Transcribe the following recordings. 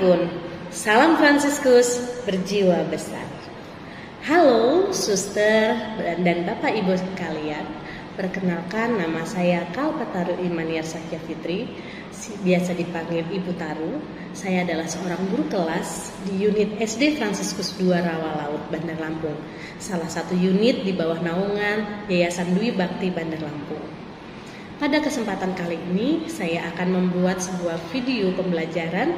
pikun. Salam Fransiskus, berjiwa besar. Halo suster dan bapak ibu sekalian. Perkenalkan, nama saya Kalpataru Imaniar Sakya Fitri, biasa dipanggil Ibu Taru. Saya adalah seorang guru kelas di unit SD Fransiskus 2 Rawa Laut, Bandar Lampung. Salah satu unit di bawah naungan Yayasan Dwi Bakti Bandar Lampung. Pada kesempatan kali ini, saya akan membuat sebuah video pembelajaran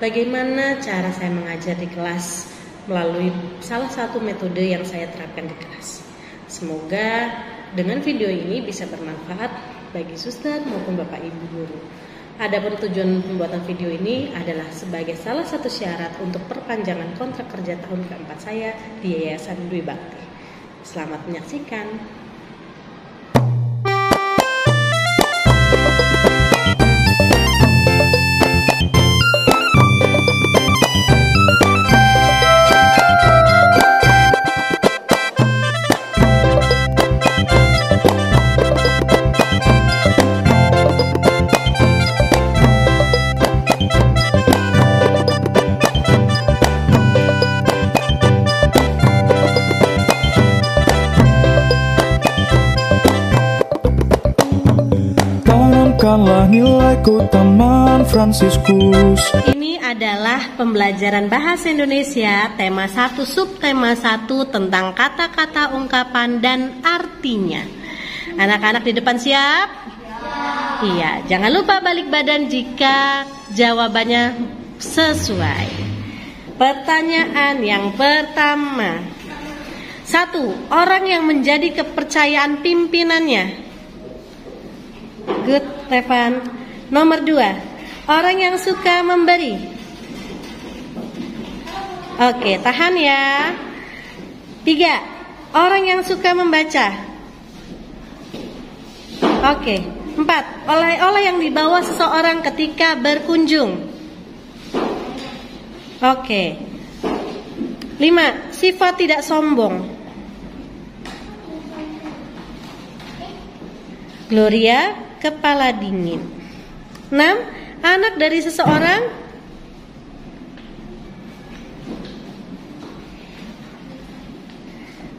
bagaimana cara saya mengajar di kelas melalui salah satu metode yang saya terapkan di kelas. Semoga dengan video ini bisa bermanfaat bagi suster maupun bapak ibu guru. Adapun tujuan pembuatan video ini adalah sebagai salah satu syarat untuk perpanjangan kontrak kerja tahun keempat saya di Yayasan Dwi Bakti. Selamat menyaksikan. Tanamkanlah nilaiku Taman Fransiskus. Ini adalah pembelajaran bahasa Indonesia tema 1 subtema 1 tentang kata-kata, ungkapan dan artinya. Anak-anak di depan siap? Iya, jangan lupa balik badan jika jawabannya sesuai. Pertanyaan yang pertama. 1. Orang yang menjadi kepercayaan pimpinannya. Good, Revan. Nomor 2, orang yang suka memberi. Oke, tahan ya. 3, orang yang suka membaca. Oke. 4, oleh-oleh yang dibawa seseorang ketika berkunjung. Oke. 5, sifat tidak sombong. Gloria, kepala dingin. 6, anak dari seseorang.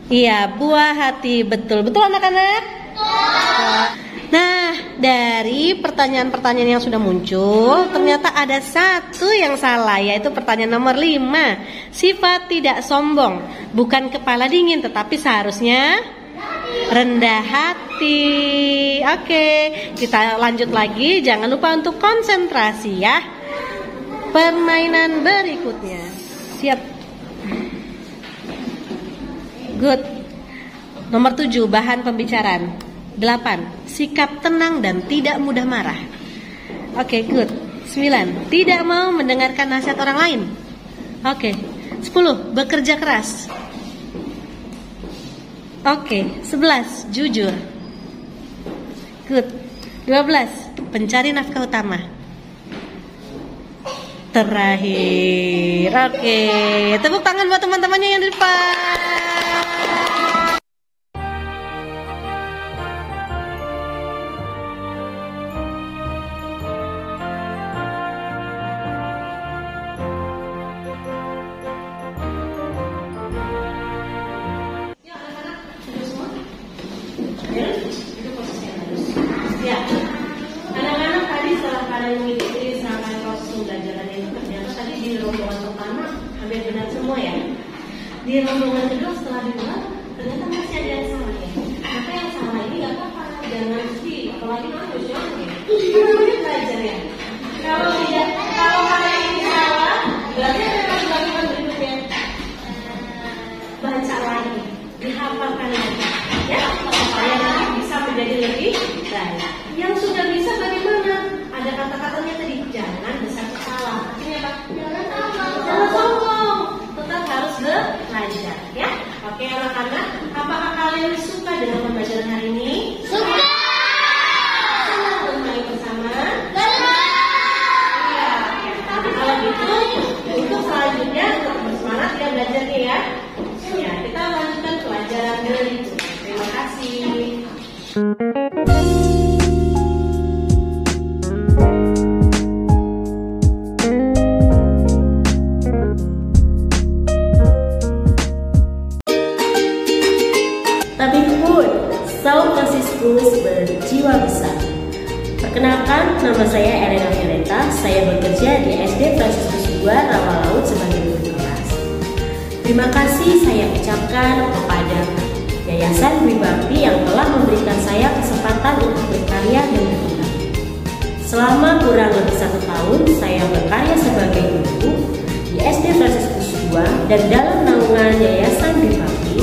Iya, buah hati. Betul anak-anak? Nah, dari pertanyaan-pertanyaan yang sudah muncul, ternyata ada satu yang salah, yaitu pertanyaan nomor 5. Sifat tidak sombong, bukan kepala dingin, tetapi seharusnya rendah hati. Oke, kita lanjut lagi. Jangan lupa untuk konsentrasi ya. Permainan berikutnya. Siap. Good. Nomor 7, bahan pembicaraan. 8, sikap tenang dan tidak mudah marah. Oke, good. 9, tidak mau mendengarkan nasihat orang lain. Oke. 10, bekerja keras. Oke, 11, jujur. Good. 12, pencari nafkah utama. Terakhir. Oke, tepuk tangan buat teman-temannya yang di depan. Ya, anak-anak tadi setelah kalian mengikuti serangkaian proses pembelajaran ini, ternyata tadi di rombongan pertama hampir benar semua ya. Di rombongan kedua setelah dibuat, ternyata masih ada yang salah ya. Maka yang salah ini nggak apa-apa, jangan sedih, apalagi harus ya. Namanya belajar ya. Kalau kalian ini salah, berarti ada lakukan berikutnya. Baca lagi, dihafalkan lagi, ya, supaya nanti bisa menjadi lebih baik. Yang sudah bisa bagaimana? Ada kata-katanya tadi, jangan besar kepala. Ini apa? Jangan sombong. Tetap harus belajar, ya. Oke anak-anak, apakah kalian suka dengan pembelajaran hari ini? Suka. Senang bermain bersama? Senang. Iya. Kalau gitu, untuk selanjutnya tetap bersemangat ya belajarnya ya. Ya, kita lanjutkan pelajaran berikut. Terima kasih. berjiwa besar. Perkenalkan, nama saya Elena Violeta. Saya bekerja di SD Fransiskus II Rawalaut sebagai guru kelas. Terima kasih saya ucapkan kepada Yayasan Dwi Bakti yang telah memberikan saya kesempatan untuk berkarya dan berkembang. Selama kurang lebih 1 tahun, saya berkarya sebagai guru di SD Fransiskus II dan dalam naungan Yayasan Dwi Bakti,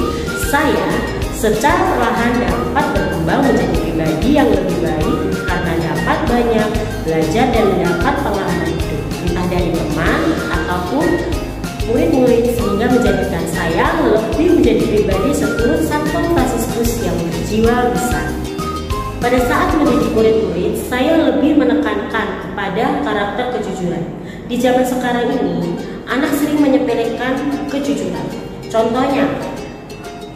saya secara perlahan dapat berkembang menjadi pribadi yang lebih baik karena dapat banyak belajar dan mendapat pengalaman hidup, entah dari teman ataupun murid-murid, sehingga menjadikan saya lebih menjadi pribadi seturut Santong Fransiskus yang berjiwa besar. Pada saat mendidik murid-murid, saya lebih menekankan kepada karakter kejujuran. Di zaman sekarang ini, anak sering menyepelekan kejujuran. Contohnya,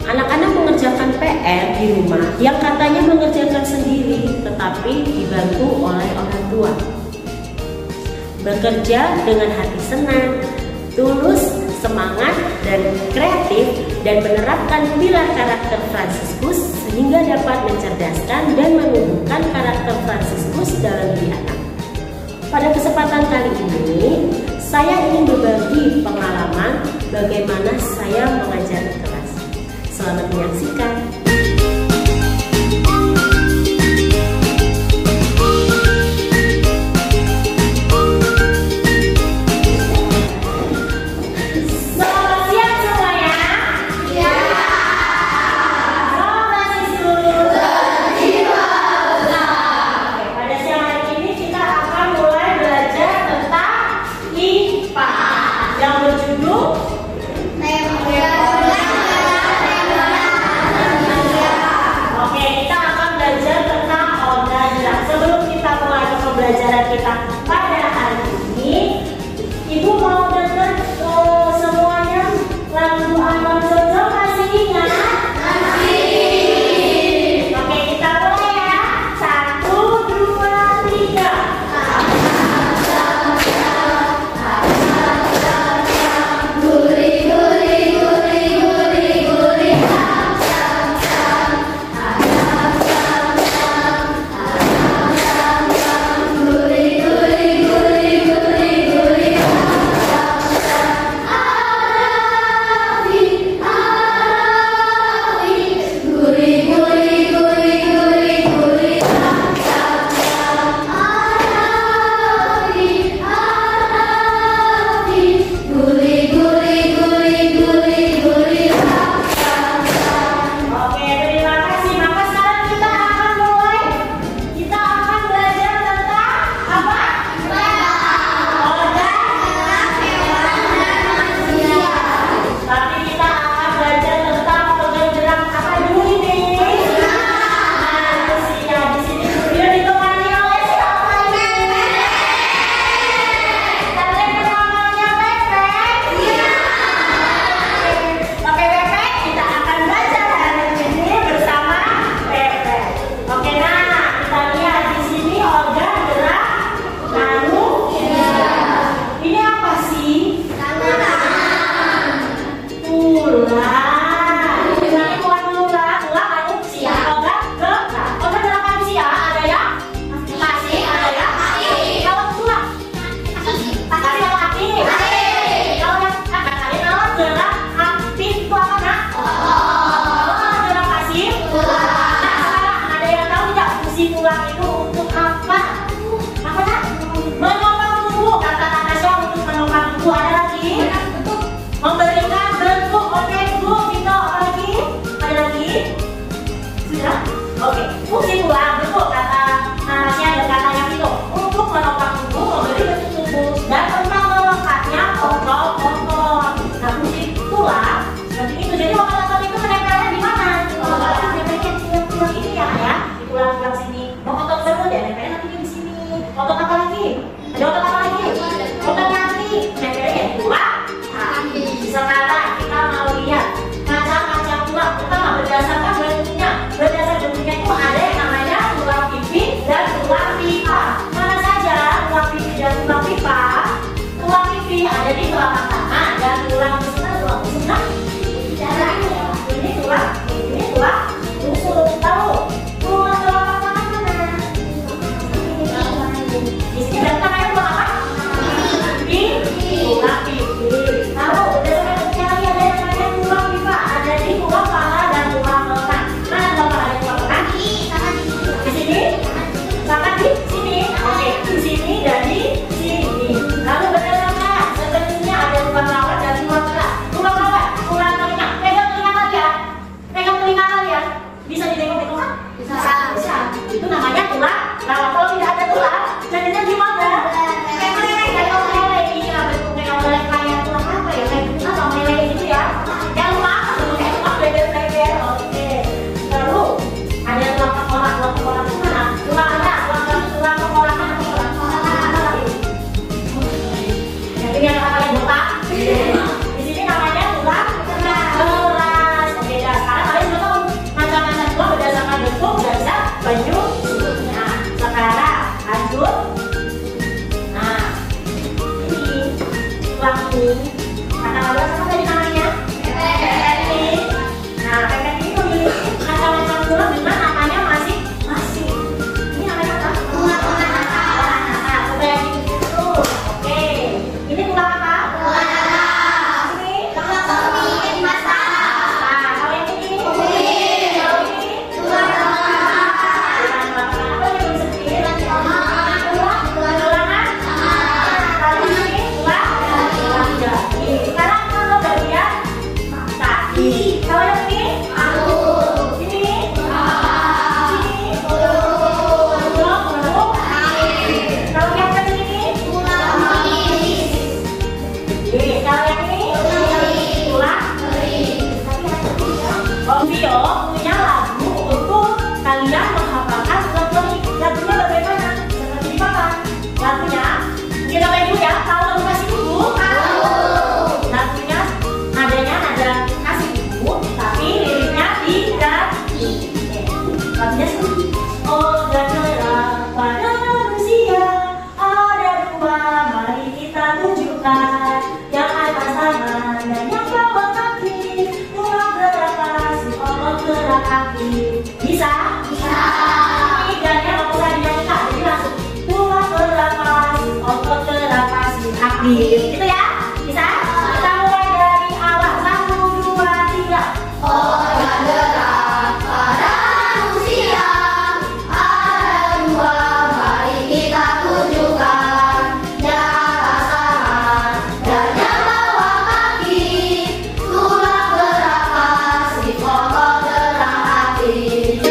anak-anak mengerjakan PR di rumah yang katanya mengerjakan sendiri, tetapi dibantu oleh orang tua. Bekerja dengan hati senang, tulus, semangat, dan kreatif, dan menerapkan pilar karakter Fransiskus sehingga dapat mencerdaskan dan menumbuhkan karakter Fransiskus dalam diri anak. Pada kesempatan kali ini, saya ingin berbagi pengalaman bagaimana saya mengajar di kelas. Selamat menyaksikan. Kita pada hari ini, Ibu mau dengar semuanya lagu Abang Jojo, masih ingat? Masih. Oke, kita mulai ya. 1, 2, 3. Guri, guri, guri, guri, guri. Oke, fungsi tulang bentuk kata narasinya dan katanya itu untuk menopang tubuh, memberi bentuk tubuh dan tentang melengkapnya kontrol. Nah, fungsi tulang seperti itu. Jadi otot-otot itu menempelnya di mana? Di tulang ini ya, di tulang sini. Otot Nah, kalau tidak ada tulang, jadinya gimana? Kayak meleleh, kayak meleleh. Iya, betul, kayak meleleh, kayak tulang apa ya? Kayak apa meleleh gitu ya? Yang lemak, kayak lemak lebar-lebar. Oke. Lalu ada tulang tengkorak itu mana? Tulang mana? Tulang tengkorak mana? Yang apa yang botak? Di sini namanya tulang keras. Beda. Sekarang kalian sudah tahu macam-macam tulang berdasarkan bentuk, berdasar baju. Nah, sekarang lanjut. Nah, ini tulang ini. Kata kalian apa tadi namanya? Pepet ini. Nah, pepet ini memiliki macam-macam tulang dengan namanya masing. Ini namanya apa? Tulang nah, coba yang ini dulu. Oke. Ini tulang apa? Bisa? Bisa. Ini gannya nggak usah dinyanyikan, jadi langsung tulang gerak otot gerak aktif. Gitu ya? Bisa? Kita mulai dari awal. 1, 2, 3. Otot gerak pada manusia ada 2, mari kita tunjukkan. Yang atas tangan dan yang bawah kaki. Tulang gerak pasif, otot gerak aktif.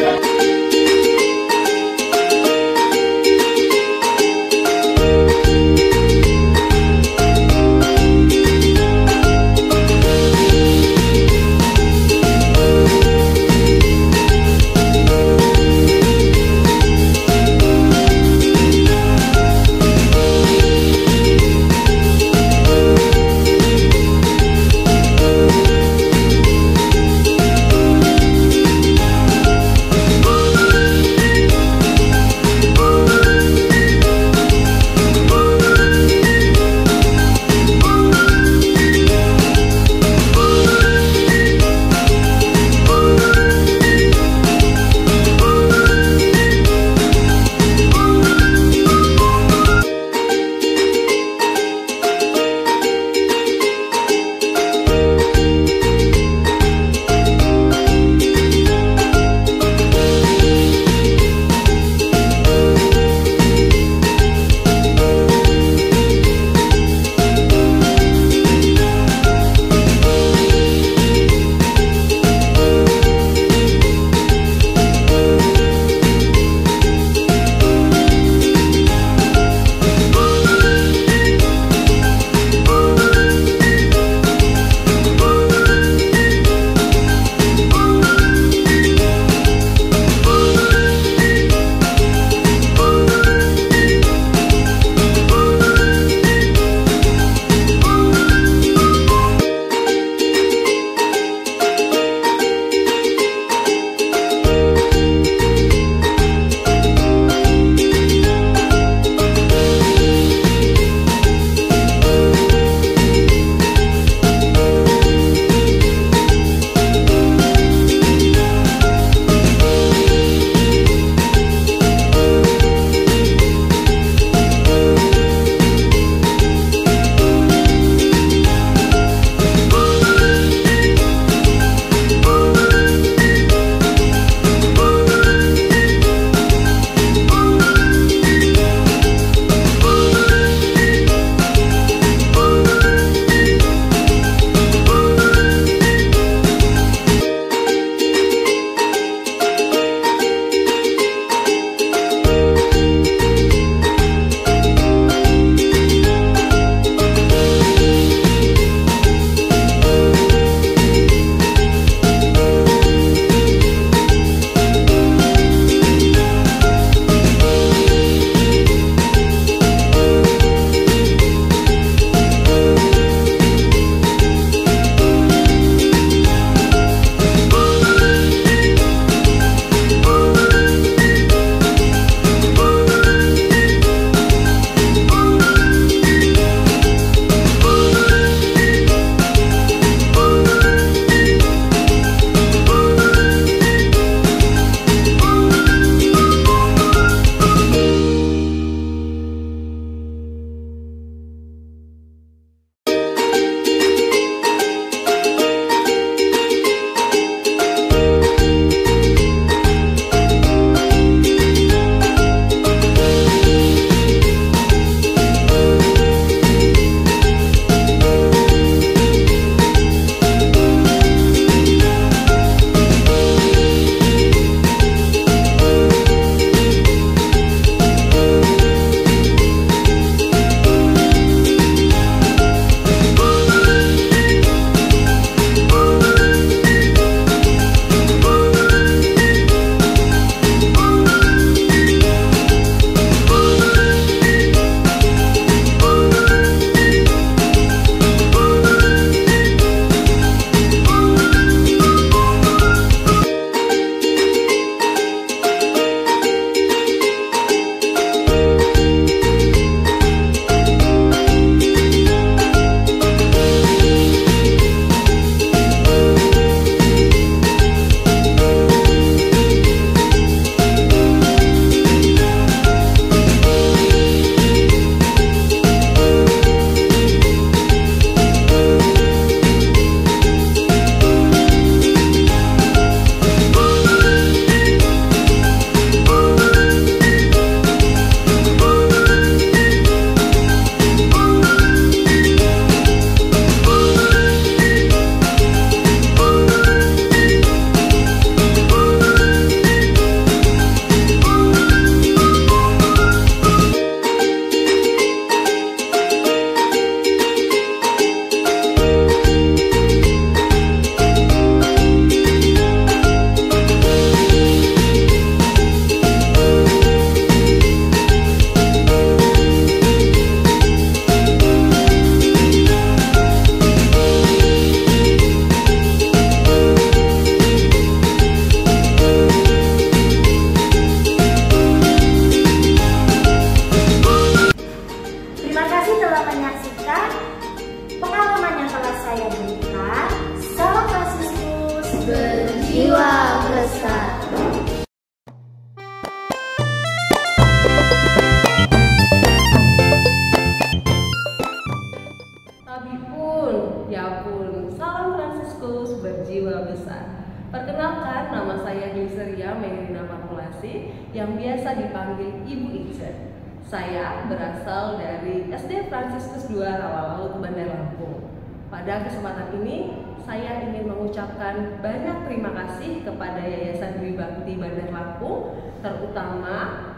Meirina Papulasi yang biasa dipanggil Ibu Ice. Saya berasal dari SD Fransiskus II Rawamangun, Bandar Lampung. Pada kesempatan ini, saya ingin mengucapkan banyak terima kasih kepada Yayasan Dwi Bakti Bandar Lampung, terutama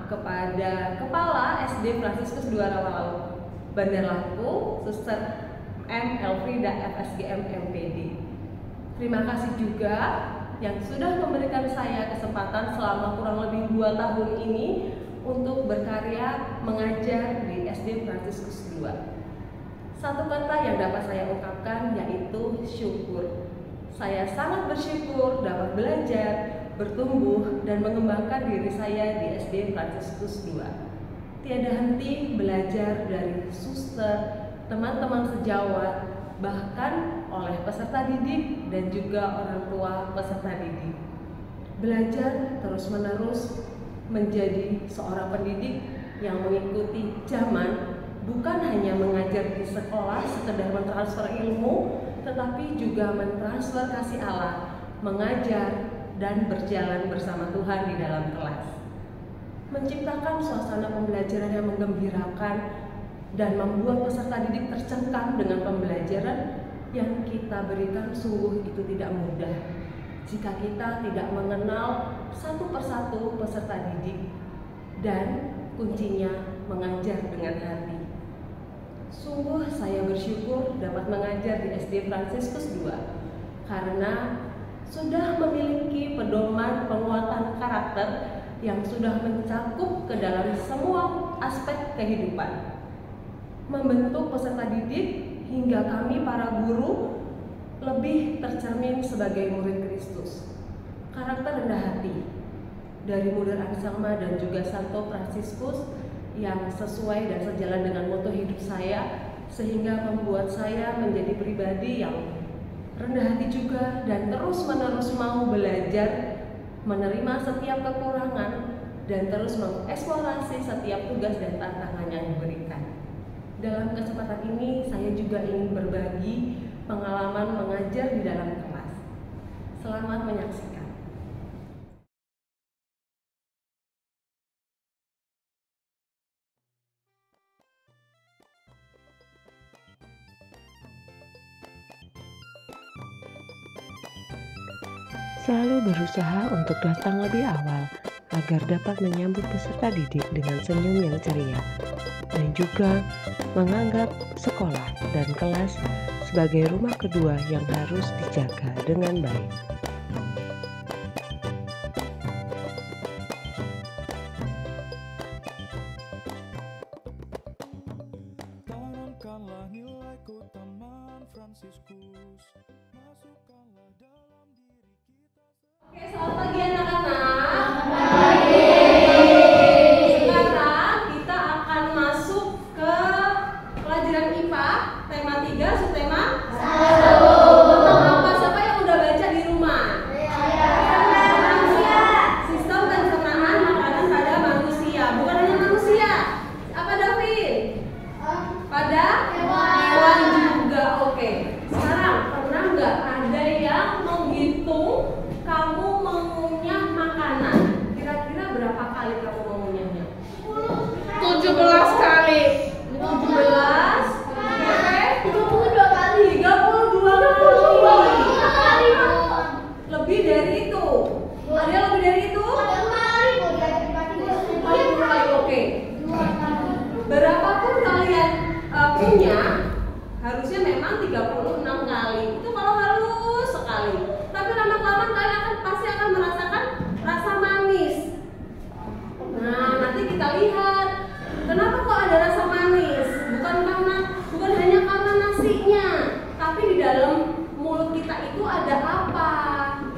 kepada Kepala SD Fransiskus II Rawamangun, Bandar Lampung, Suster M. Elfrida FSGM MPD. Terima kasih juga yang sudah memberikan saya kesempatan selama kurang lebih 2 tahun ini untuk berkarya mengajar di SD Fransiskus II. Satu kata yang dapat saya ungkapkan yaitu syukur. Saya sangat bersyukur dapat belajar, bertumbuh, dan mengembangkan diri saya di SD Fransiskus II. Tiada henti belajar dari suster, teman-teman sejawat, bahkan oleh peserta didik dan juga orang tua peserta didik. Belajar terus-menerus menjadi seorang pendidik yang mengikuti zaman, bukan hanya mengajar di sekolah sekedar mentransfer ilmu, tetapi juga mentransfer kasih Allah, mengajar dan berjalan bersama Tuhan di dalam kelas. Menciptakan suasana pembelajaran yang menggembirakan dan membuat peserta didik tercengkam dengan pembelajaran yang kita berikan sungguh itu tidak mudah jika kita tidak mengenal satu persatu peserta didik dan kuncinya mengajar dengan hati. Sungguh saya bersyukur dapat mengajar di SD Fransiskus II karena sudah memiliki pedoman penguatan karakter yang sudah mencakup ke dalam semua aspek kehidupan. Membentuk peserta didik hingga kami para guru lebih tercermin sebagai murid Kristus. Karakter rendah hati dari Muda Anselma dan juga Santo Fransiskus yang sesuai dan sejalan dengan moto hidup saya, sehingga membuat saya menjadi pribadi yang rendah hati juga dan terus-menerus mau belajar, menerima setiap kekurangan, dan terus mengeksplorasi setiap tugas dan tantangan yang diberikan. Dalam kesempatan ini, saya juga ingin berbagi pengalaman mengajar di dalam kelas. Selamat menyaksikan. Selalu berusaha untuk datang lebih awal agar dapat menyambut peserta didik dengan senyum yang ceria, dan juga menganggap sekolah dan kelas sebagai rumah kedua yang harus dijaga dengan baik. Tanamkanlah nilaiku Taman Fransiskus, masukkanlah dalam diri kita. Oke, selamat pagi anak-anak. Sekarang kita akan masuk ke pelajaran IPA tema 3 subtema 1. Tentang apa? Siapa yang udah baca di rumah? Sistem pencernaan makanan pada manusia. Bukan hanya manusia. Apa David? Pada hewan juga. Oke. Sekarang pernah nggak ada yang menghitung kamu mengunyah makanan? Kira-kira berapa kali kamu mengunyahnya? 17 kali. 17. Oke. 32 kali. 32 kali. Lebih dari itu. Ada yang lebih dari itu? 40 kali. Oke. Berapapun kalian punya, harusnya memang 36 kali. Itu kalau halus sekali. Tapi lama-kelamaan kalian pasti akan merasakan rasa manis. Nah, nanti kita lihat kenapa kok ada rasa manis. Bukan hanya karena nasinya, tapi di dalam mulut kita itu ada apa,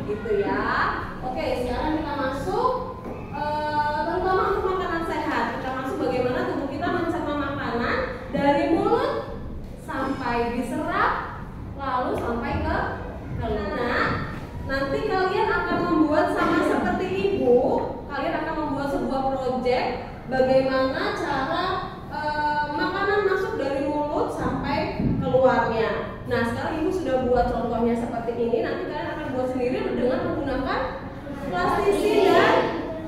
gitu ya. Oke, sekarang kita masuk terutama untuk makanan sehat. Kita masuk bagaimana tubuh kita mencerna makanan dari mulut sampai diserap, lalu sampai ke telinga. Nanti kalian akan membuat sama seperti ibu. Kalian akan membuat sebuah proyek bagaimana cara makanan masuk dari mulut sampai keluarnya. Nah, sekarang ibu sudah buat contohnya seperti ini. Nanti kalian akan buat sendiri dengan menggunakan plastisi dan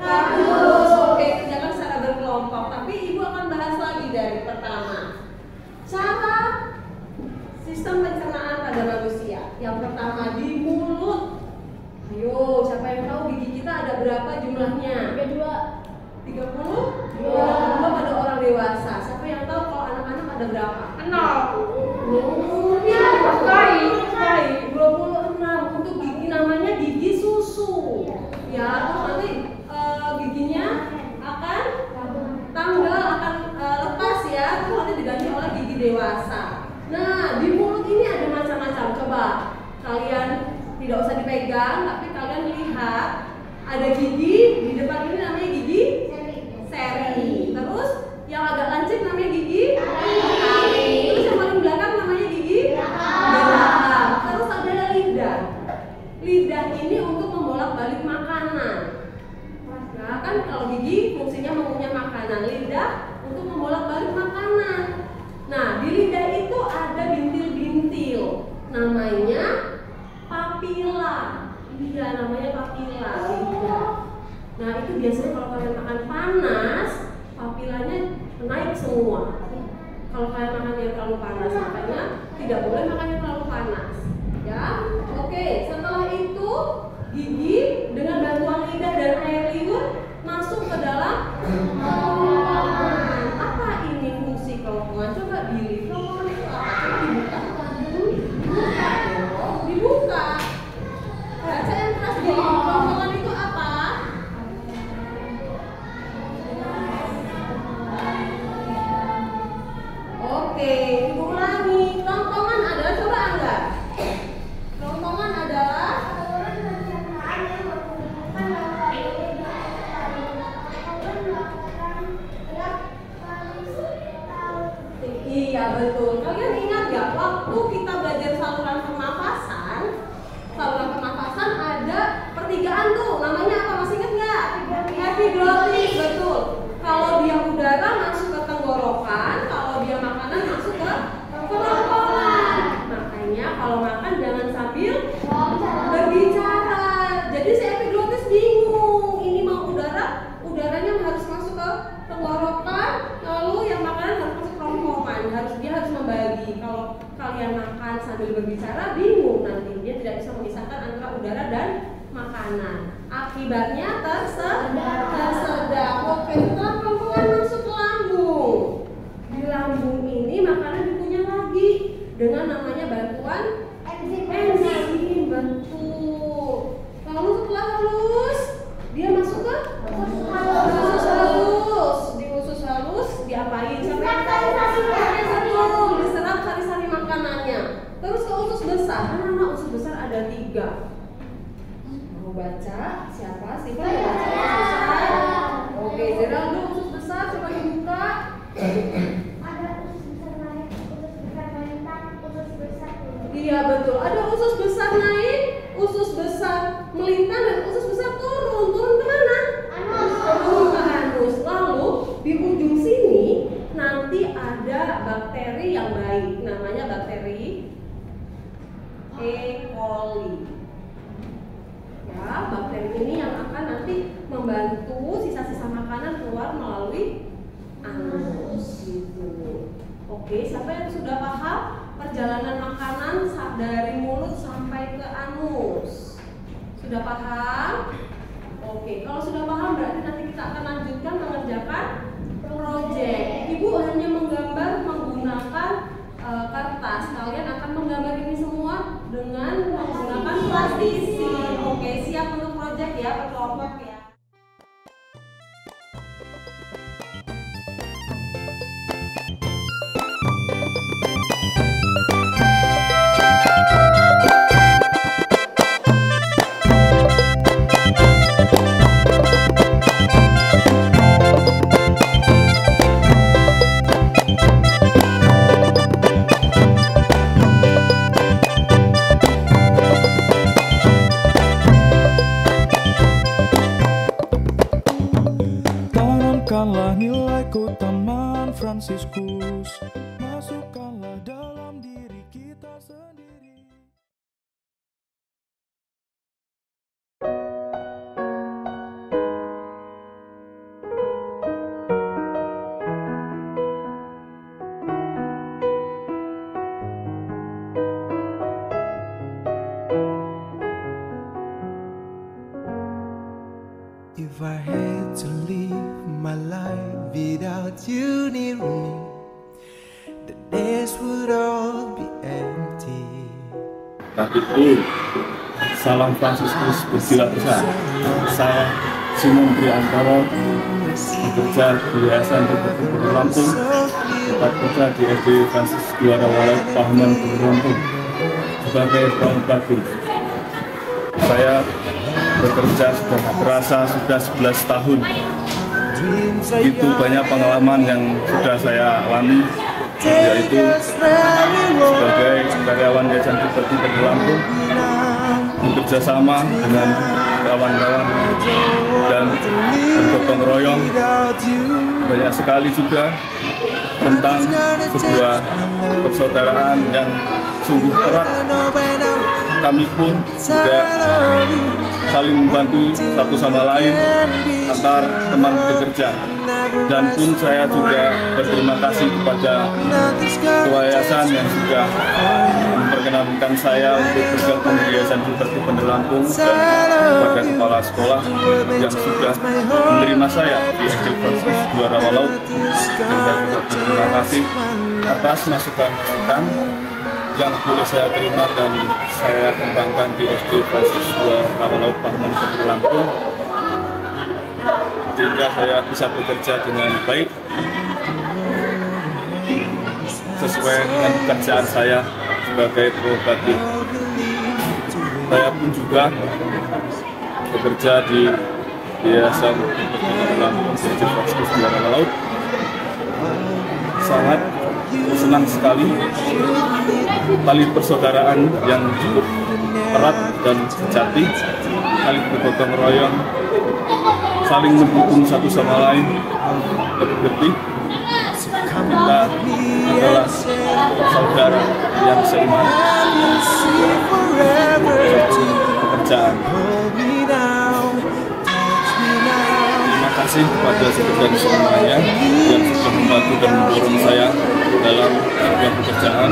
Kardus. Oke, kerjakan secara berkelompok. Tapi ibu akan bahas lagi dari pertama. Cara sistem pencernaan pada manusia. Yang pertama di mulut. Ayo, siapa yang tahu gigi kita ada berapa jumlahnya? 30? 32 pada orang dewasa. Siapa yang tahu kalau anak-anak ada berapa? 26 untuk gigi namanya gigi susu. Ya, terus nanti giginya akan lepas ya, terus nanti diganti oleh gigi dewasa. Nah, di mulut ini ada macam-macam. Coba kalian tidak usah dipegang, tapi kalian lihat ada gigi di depan ini namanya gigi seri. Terus yang agak lancip namanya gigi taring. Terus yang paling belakang namanya gigi geraham. Terus ada lidah. Lidah ini untuk membolak-balik makanan. Nah, kan kalau gigi fungsinya mengunyah makanan, lidah untuk membolak-balik makanan. Nah, di lidah itu ada bintil-bintil. Namanya papila. Iya, namanya papila lidah. Nah, itu biasanya kalau kalian makan panas, papilanya naik semua. Kalau kalian makan yang terlalu panas, makanya tidak boleh makan yang terlalu panas. Ya, oke. Setelah itu gigi dengan bantuan lidah dan air liur masuk ke dalam kerongkongan. Apa ini fungsi kerongkongan? Coba dilihat. Kerongkongan itu apa? Coba dibuka. Dibuka. Baca yang keras di kerongkongan itu apa? Oke, ibu ulangi. Kerongkongan adalah, coba Angga. Kerongkongan adalah iya betul. Kalian ingat gak waktu kita belajar saluran pernapasan? Saluran pernapasan ada pertigaan tuh. Namanya apa? Masih ingat nggak? Epiglottis, betul. Kalau dia udara masuk ke tenggorokan, kalau dia makanan masuk ke kerongkongan. Makanya kalau makan jangan sambil berbicara. Jadi si epiglottis bingung. Ini mau udaranya harus masuk ke tenggorokan, lalu yang makanan harus masuk ke kerongkongan. Dia harus membagi. Kalau kalian makan sambil berbicara, bingung nanti. Dia tidak bisa memisahkan antara udara dan makanan. Akibatnya tersedak. Oke, setelah kerongkongan masuk ke lambung. Di lambung ini makanan dikunyah lagi dengan namanya bantuan enzim. Betul. Lalu setelah halus, dia masuk ke usus halus. Di usus halus diapain? Betul, diserap sari-sari makanannya. Terus ke usus besar. Anak-anak, usus besar ada 3. Mau baca? Siapa? Siapa yang baca usus besar? Oke, Geraldo usus besar, coba dibuka. Iya betul, ada usus besar naik, usus besar melintang, dan usus besar turun. Turun kemana? Turun ke anus. Lalu di ujung sini nanti ada bakteri yang baik, namanya bakteri E. coli. Ya, bakteri ini yang akan nanti membantu sisa-sisa makanan keluar melalui anus gitu. Oke, siapa yang sudah paham perjalanan makanan dari mulut sampai ke anus? Sudah paham? Oke, kalau sudah paham berarti nanti kita akan lanjutkan mengerjakan proyek. Ibu hanya menggambar menggunakan kertas. Kalian akan menggambar ini semua dengan menggunakan plastisi. Oke, siap untuk proyek ya, berkelompok ya. Tanamkanlah nilaiku Taman Fransiskus, masukkanlah dalam diri kita sendiri. without you near me, the days would all be empty. Tapi itu salam Fransiskus berjiwa besar. Saya Simon Priantoro, bekerja di Yayasan Bukit Lampung, tempat kerja di SD Francis II Rawalaut Pahaman Bukit Lampung sebagai pramugari. Saya bekerja sudah terasa sudah 11 tahun. Begitu banyak pengalaman yang sudah saya alami, yaitu sebagai karyawan Yayasan Bukit Lampung, bekerja sama dengan kawan-kawan dan bergotong royong. Banyak sekali juga tentang sebuah persaudaraan yang sungguh erat. Kami pun juga saling membantu satu sama lain antar teman bekerja. Dan pun saya juga berterima kasih kepada Ketua Yayasan yang sudah memperkenalkan saya untuk bergabung di Yayasan Bukit Lampung, dan kepada kepala sekolah yang sudah menerima saya di SD Francis II Rawalaut. Juga berterima kasih atas masukan-masukan yang boleh saya terima dan saya kembangkan di SD Francis II Rawalaut Pahaman Bukit Lampung, sehingga saya bisa bekerja dengan baik sesuai dengan pekerjaan saya sebagai pramugari. Saya pun juga bekerja di Yayasan Bukit Lampung SD Francis II Rawalaut. Sangat senang sekali tali persaudaraan yang cukup erat dan sejati, saling bergotong royong, saling mendukung satu sama lain. Lebih-lebih kita adalah saudara yang seiman satu pekerjaan. Terima kasih kepada segenap semuanya yang sudah membantu dan mendorong saya dalam sebuah pekerjaan,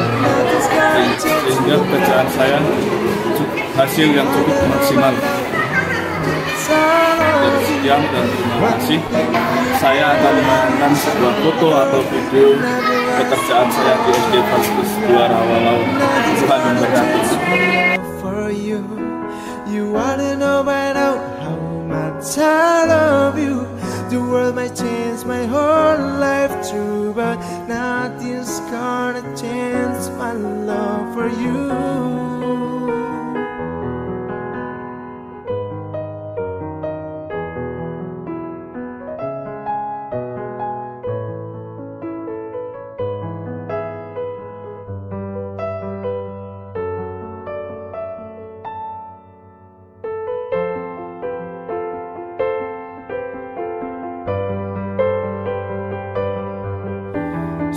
sehingga pekerjaan saya hasil yang cukup maksimal. Dari sekian dan terima kasih. Saya akan menayangkan sebuah foto atau video pekerjaan saya di SD Francis II Rawalaut. Tuhan memberkati. You wanna know by now how much I love you. The world might change my whole life through, but nothing's gonna change my love for you.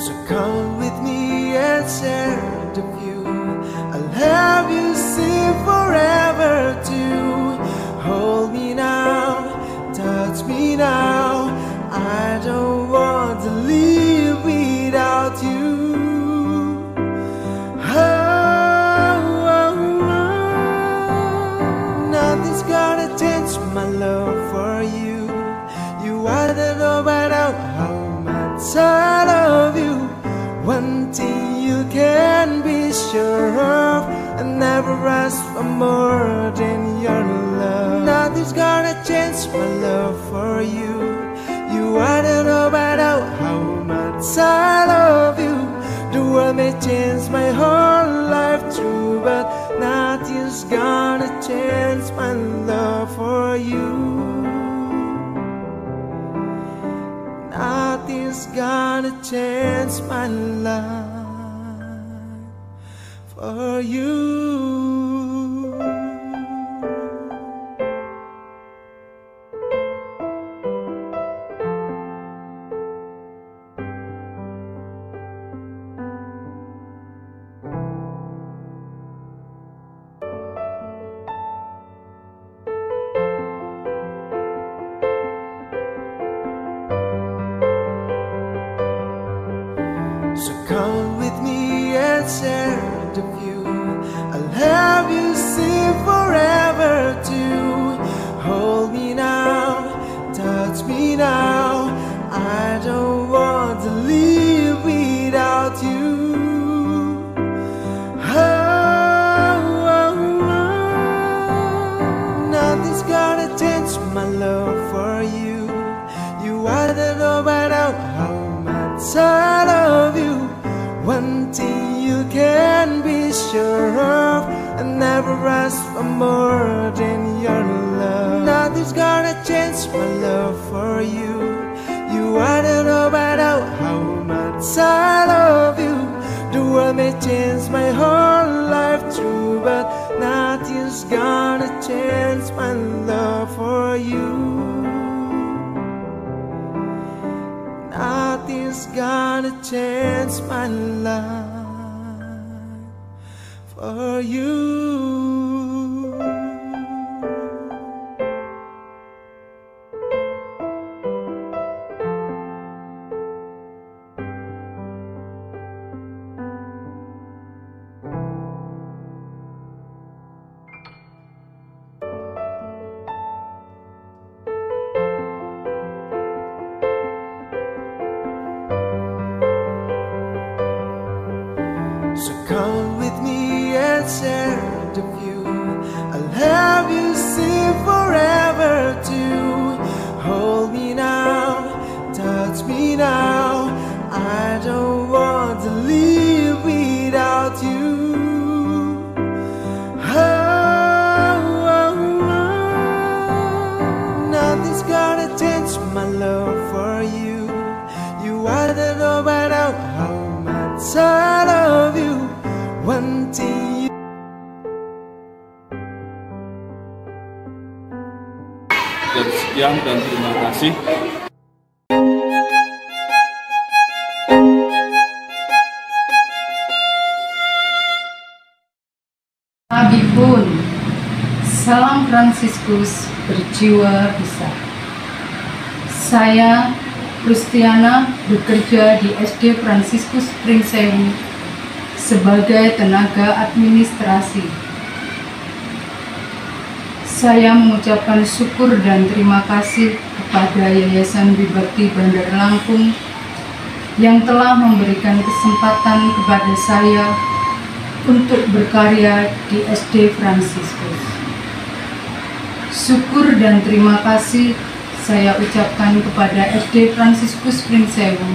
So come with me and share the view. I'll have you sing forever too. Hold me now, touch me now. I don't want to live without you. Nothing's gonna change my love for you. You wanna know by now how much I love you. One thing you can be sure of, I never ask for more than your love. Nothing's gonna change my love for you. You wanna know by now how much I love you. The world may change my whole life through, but nothing's gonna change my love for you. Nothing's gonna change my life for you. So come with me and share the view. I'll have you sing forever too. Hold me now, touch me now. I don't inside of you. One thing you can be sure of, I never ask for more than your love. Nothing's gonna change my love for you. You wanna know about how much I love you. The world may change my whole life through, but nothing's gonna change my love for you. Nothing's gonna change my life for you. So come with me and share the view. I'll have you see forever too. Hold me now, touch me now. I don't want to leave without you. Nothing's gonna change my love for you. You wanna know about how much I love you. One thing you... Dan sekian dan terima kasih. Abipun, salam Fransiskus berjiwa besar. Saya Rustiana bekerja di SD Fransiskus Pringsewu sebagai tenaga administrasi. Saya mengucapkan syukur dan terima kasih kepada Yayasan Wibakti Bandar Lampung yang telah memberikan kesempatan kepada saya untuk berkarya di SD Fransiskus. Syukur dan terima kasih saya ucapkan kepada SD Fransiskus Pringsewu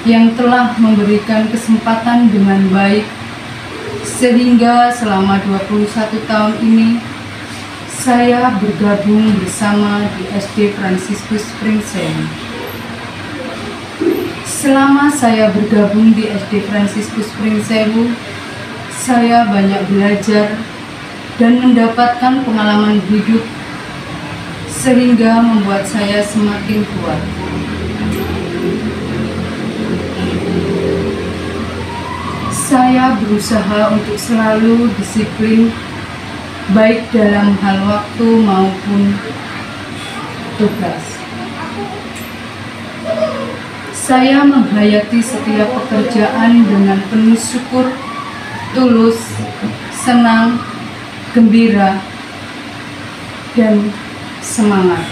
yang telah memberikan kesempatan dengan baik sehingga selama 21 tahun ini saya bergabung bersama di SD Fransiskus Pringsewu. Selama saya bergabung di SD Fransiskus Pringsewu, saya banyak belajar dan mendapatkan pengalaman hidup sehingga membuat saya semakin kuat. Saya berusaha untuk selalu disiplin, baik dalam hal waktu maupun tugas. Saya menghayati setiap pekerjaan dengan penuh syukur, tulus, senang, gembira, dan semangat.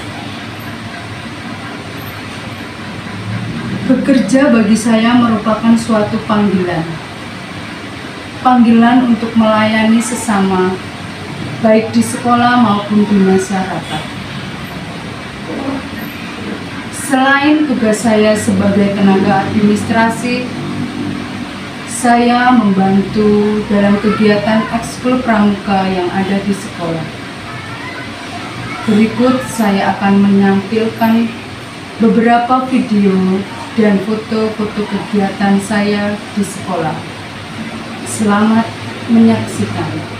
Bekerja bagi saya merupakan suatu panggilan. Panggilan untuk melayani sesama, baik di sekolah maupun di masyarakat. Selain tugas saya sebagai tenaga administrasi, saya membantu dalam kegiatan ekskul pramuka yang ada di sekolah. Berikut saya akan menampilkan beberapa video dan foto-foto kegiatan saya di sekolah. Selamat menyaksikan.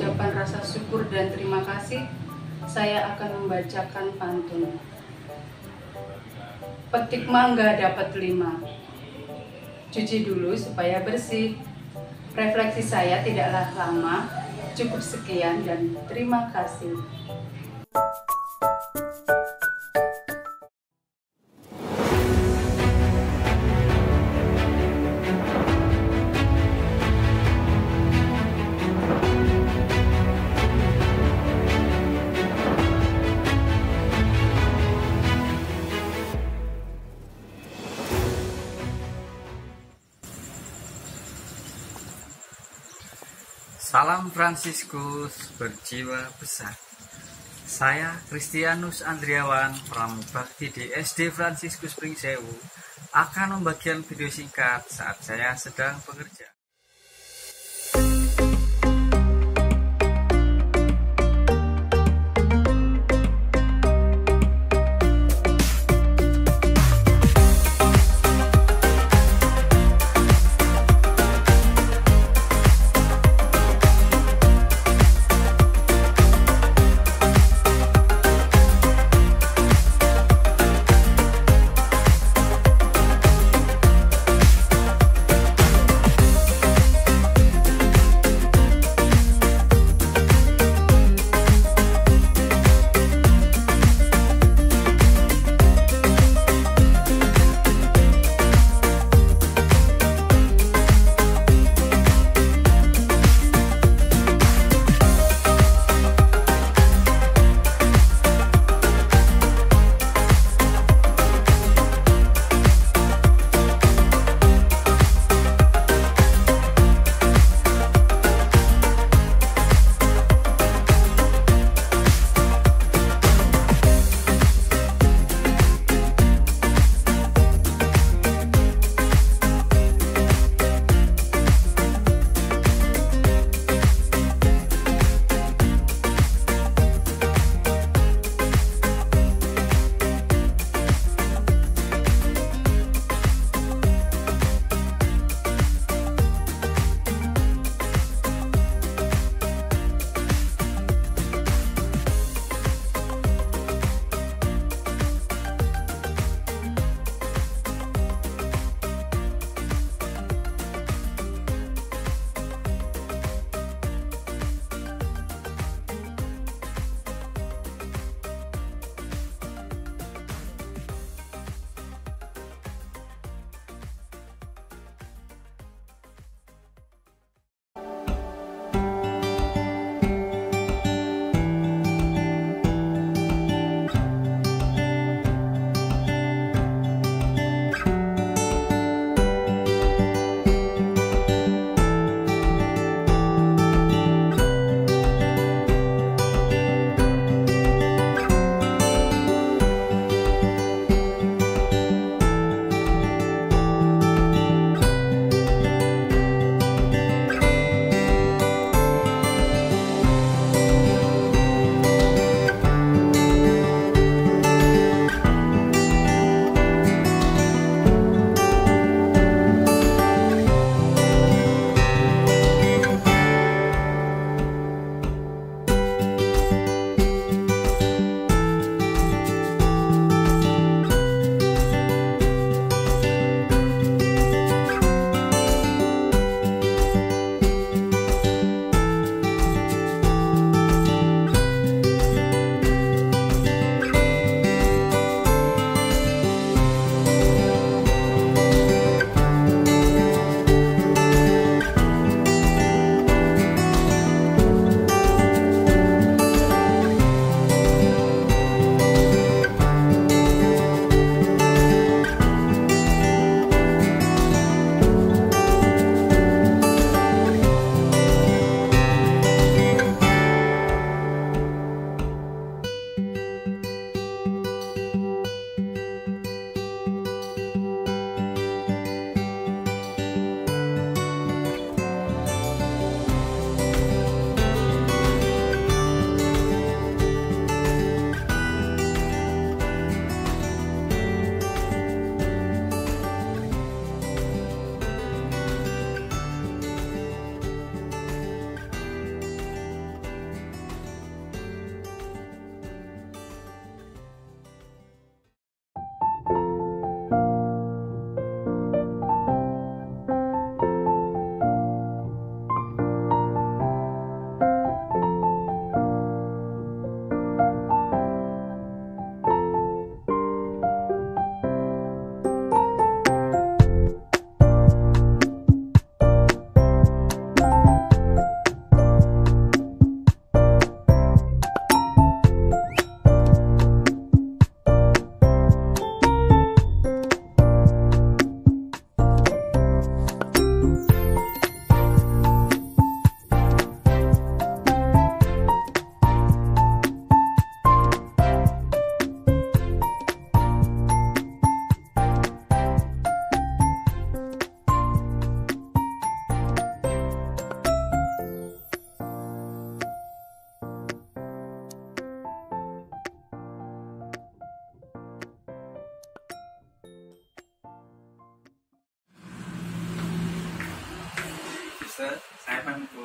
ucapan rasa syukur dan terima kasih, saya akan membacakan pantun. Petik mangga dapat 5. Cuci dulu supaya bersih. Refleksi saya tidaklah lama. Cukup sekian dan terima kasih. Salam Fransiskus berjiwa besar. Saya Kristianus Andriawan, pramugakti di SD Fransiskus Pringsewu, akan membagikan video singkat saat saya sedang bekerja.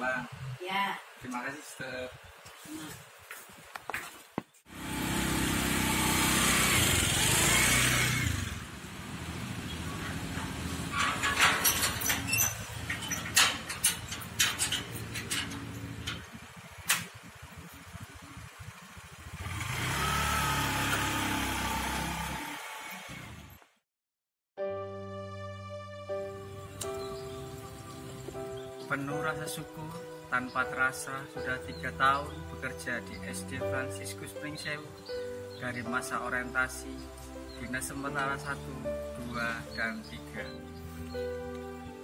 pulang. Ya. Terima kasih, Suster. Penuh rasa syukur, tanpa terasa sudah 3 tahun bekerja di SD Fransiskus Pringsewu dari masa orientasi, dinas sementara 1, 2, dan 3.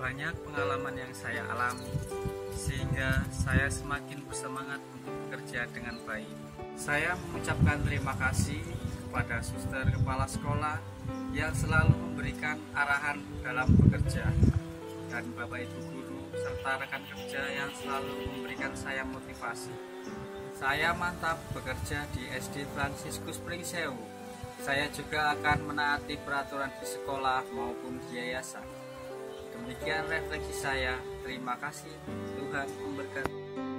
Banyak pengalaman yang saya alami, sehingga saya semakin bersemangat untuk bekerja dengan baik. Saya mengucapkan terima kasih kepada suster kepala sekolah yang selalu memberikan arahan dalam bekerja, dan Bapak Ibu guru serta rekan kerja yang selalu memberikan saya motivasi. Saya mantap bekerja di SD Fransiskus Pringsewu. Saya juga akan menaati peraturan di sekolah maupun di yayasan. Demikian refleksi saya. Terima kasih. Tuhan memberkati.